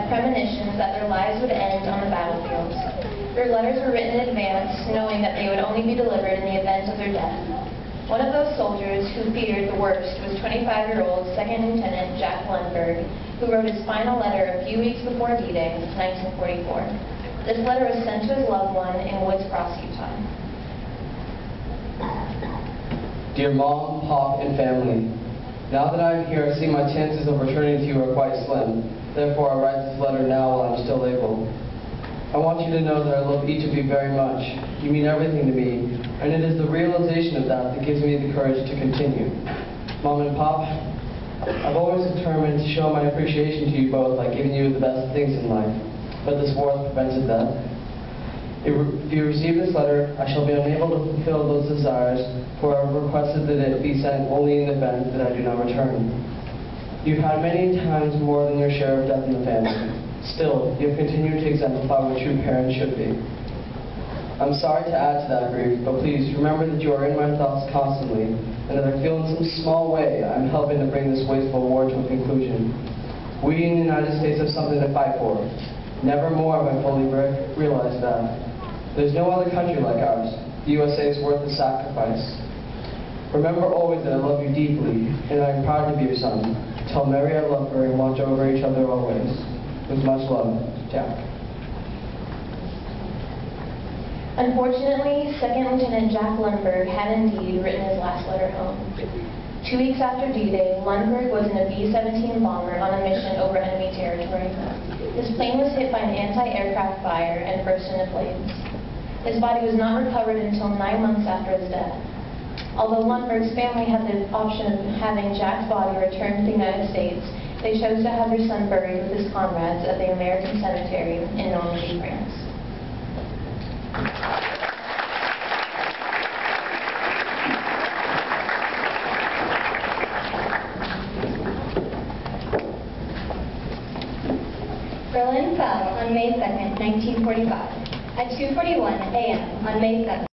had premonitions that their lives would end on the battlefields. Their letters were written in advance, knowing that they would only be delivered in the event of their death. One of those soldiers who feared the worst was 25-year-old Second Lieutenant Jack Lundberg, who wrote his final letter a few weeks before D-Day, 1944. This letter was sent to his loved one in Woods Cross, Utah. Dear Mom, Pop, and family, now that I am here, I see my chances of returning to you are quite slim. Therefore, I write this letter now while I'm still able. I want you to know that I love each of you very much. You mean everything to me, and it is the realization of that that gives me the courage to continue. Mom and Pop, I've always determined to show my appreciation to you both by giving you the best things in life, but this war has prevented that. If you receive this letter, I shall be unable to fulfill those desires, for I have requested that it be sent only in the event that I do not return. You've had many times more than your share of death in the family. Still, you have continued to exemplify what true parents should be. I'm sorry to add to that grief, but please remember that you are in my thoughts constantly, and that I feel in some small way I'm helping to bring this wasteful war to a conclusion. We in the United States have something to fight for. Never more have I fully realized that. There's no other country like ours. The USA is worth the sacrifice. Remember always that I love you deeply, and I am proud to be your son. Tell Mary I love her and watch over each other always. With much love, Jack. Unfortunately, Second Lieutenant Jack Lundberg had indeed written his last letter home. 2 weeks after D-Day, Lundberg was in a B-17 bomber on a mission over enemy territory. His plane was hit by an anti-aircraft fire and burst into flames. His body was not recovered until 9 months after his death. Although Lundberg's family had the option of having Jack's body returned to the United States, they chose to have their son buried with his comrades at the American Cemetery in Normandy, France. Berlin fell on May 2, 1945. At 2:41 a.m. on May 7th.